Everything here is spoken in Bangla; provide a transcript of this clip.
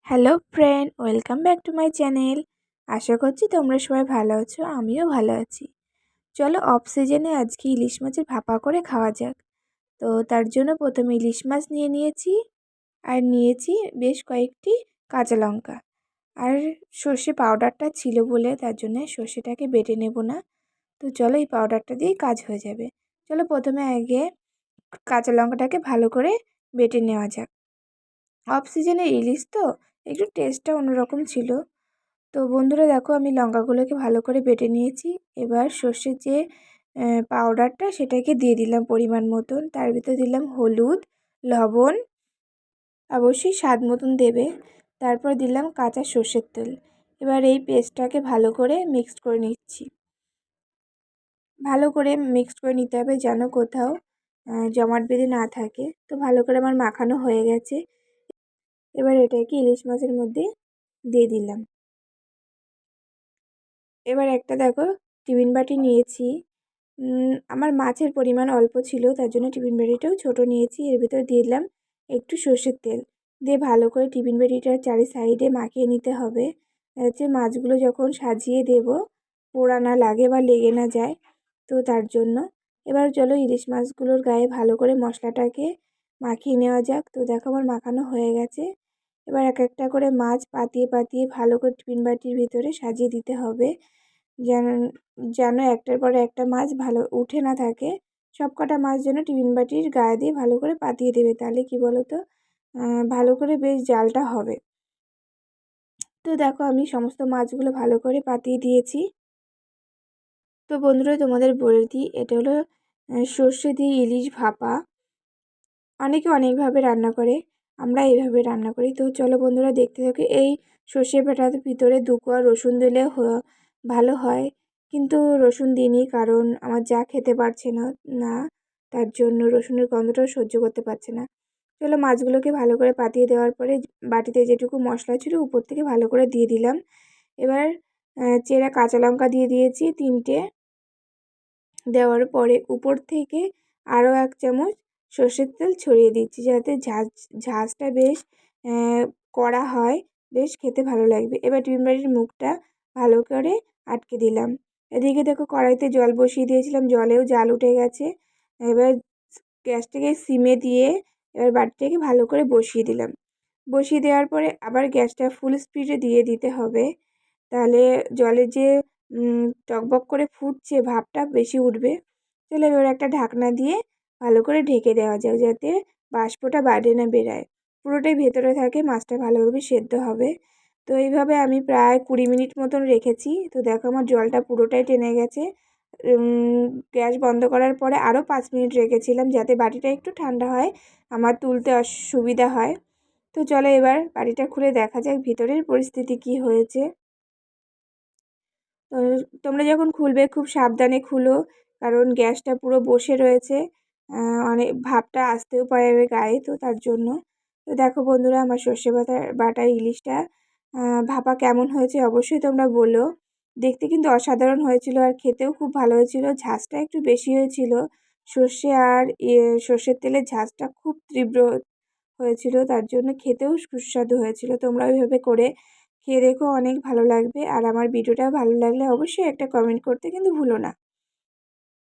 Hello friend, welcome back to my channel. আশা করছি তোমরা সবাই ভালো আছো, আমিও ভালো আছি। চলো অফ সিজনে আজকে ইলিশ মাছের ভাপা করে খাওয়া যাক। তো তার জন্য প্রথমে ইলিশ মাছ নিয়ে নিয়েছি, আর নিয়েছি বেশ কয়েকটি কাঁচা লঙ্কা। আর সর্ষে পাউডারটা ছিল বলে তার জন্য সর্ষেটাকে বেটে নেব না। তো চলো এই পাউডারটা দিয়েই কাজ হয়ে যাবে। চলো প্রথমে আগে কাঁচা লঙ্কাটাকে ভালো করে বেটে নেওয়া যাক। অফ সিজনে ইলিশ তো একটু টেস্টটা অন্যরকম ছিল। তো বন্ধুরা দেখো, আমি লঙ্কাগুলোকে ভালো করে বেটে নিয়েছি। এবার সর্ষের যে পাউডারটা সেটাকে দিয়ে দিলাম পরিমাণ মতন। তার ভিতরে দিলাম হলুদ, লবণ, অবশ্যই স্বাদ মতন দেবে। তারপর দিলাম কাঁচা সর্ষের তেল। এবার এই পেস্টটাকে ভালো করে মিক্সড করে নিচ্ছি। ভালো করে মিক্সড করে নিতে হবে যেন কোথাও জমাট বেঁধে না থাকে। তো ভালো করে আমার মাখানো হয়ে গেছে। এবার এটাকে ইলিশ মাছের মধ্যে দিয়ে দিলাম। এবার একটা দেখো টিফিন বাটি নিয়েছি। আমার মাছের পরিমাণ অল্প ছিল, তার জন্য টিফিন বাটিটাও ছোটো নিয়েছি। এর ভিতর দিয়ে দিলাম একটু সর্ষের তেল, দিয়ে ভালো করে টিফিন বাটিটার চারি সাইডে মাখিয়ে নিতে হবে, যাতে মাছগুলো যখন সাজিয়ে দেব পোড়া না লাগে বা লেগে না যায়। তো তার জন্য এবার চলো ইলিশ মাছগুলোর গায়ে ভালো করে মশলাটাকে মাখিয়ে নেওয়া যাক। তো দেখো আমার মাখানো হয়ে গেছে। এবার এক একটা করে মাছ পাতিয়ে পাতিয়ে ভালো করে টিফিন বাটির ভিতরে সাজিয়ে দিতে হবে, যেন যেন একটার পরে একটা মাছ ভালো উঠে না থাকে। সব কটা মাছ যেন টিফিন বাটির গায়ে দিয়ে ভালো করে পাতিয়ে দেবে, তাহলে কি বলো তো ভালো করে বেশ জালটা হবে। তো দেখো আমি সমস্ত মাছগুলো ভালো করে পাতিয়ে দিয়েছি। তো বন্ধুরা তোমাদের বলে দিই, এটা হলো সর্ষে দিয়ে ইলিশ ভাপা। অনেকে অনেকভাবে রান্না করে, আমরা এইভাবে রান্না করি। তো চলো বন্ধুরা দেখতে থাকি। এই সর্ষে বাটার ভিতরে 2 কোয়া রসুন দিলে ভালো হয়, কিন্তু রসুন দিইনি কারণ আমার যা খেতে পারছে না না তার জন্য রসুনের গন্ধটাও সহ্য করতে পারছে না। চলো মাছগুলোকে ভালো করে পাতিয়ে দেওয়ার পরে বাটিতে যেটুকু মশলা ছিল উপর থেকে ভালো করে দিয়ে দিলাম। এবার চেরা কাঁচা লঙ্কা দিয়ে দিয়েছি 3টে। দেওয়ার পরে উপর থেকে আরও 1 চামচ সর্ষের তেল ছড়িয়ে দিচ্ছি, যাতে ঝাঁঝটা বেশ কড়া হয়, বেশ খেতে ভালো লাগবে। এবার টিফিন বাটির মুখটা ভালো করে আটকে দিলাম। এদিকে দেখো কড়াইতে জল বসিয়ে দিয়েছিলাম, জলেও জাল উঠে গেছে। এবার গ্যাসটাকে সিমে দিয়ে এবার বাটিটাকে ভালো করে বসিয়ে দিলাম। বসিয়ে দেওয়ার পরে আবার গ্যাসটা ফুল স্পিডে দিয়ে দিতে হবে, তাহলে জলে যে টকবক করে ফুটছে ভাপটা বেশি উঠবে। তাহলে এবার একটা ঢাকনা দিয়ে ভালো করে ঢেকে দেওয়া যাক, যাতে বাষ্পটা বাইরে না বেরায়, পুরোটাই ভেতরে থাকে, মাছটা ভালোভাবে সেদ্ধ হবে। তো এইভাবে আমি প্রায় 20 মিনিট মতন রেখেছি। তো দেখো আমার জলটা পুরোটাই টেনে গেছে। গ্যাস বন্ধ করার পরে আরও 5 মিনিট রেখেছিলাম, যাতে বাটিটা একটু ঠান্ডা হয়, আমার তুলতে অসুবিধা হয়। তো চলো এবার বাটিটা খুলে দেখা যাক ভিতরের পরিস্থিতি কি হয়েছে। তো তোমরা যখন খুলবে খুব সাবধানে খুলো, কারণ গ্যাসটা পুরো বসে রয়েছে, অনেক ভাপটা আসতেও পারে গায়ে, তো তার জন্য। তো দেখো বন্ধুরা আমার সর্ষে বাটা ইলিশটা ভাপা কেমন হয়েছে অবশ্যই তোমরা বলো। দেখতে কিন্তু অসাধারণ হয়েছিল, আর খেতেও খুব ভালো হয়েছিল। ঝাঁঝটা একটু বেশি হয়েছিল, সর্ষে আর সর্ষের তেলের ঝাঁঝটা খুব তীব্র হয়েছিল, তার জন্য খেতেও সুস্বাদু হয়েছিল। তোমরা ওইভাবে করে খেয়ে দেখো, অনেক ভালো লাগবে। আর আমার ভিডিওটা ভালো লাগলে অবশ্যই একটা কমেন্ট করতে কিন্তু ভুলো না।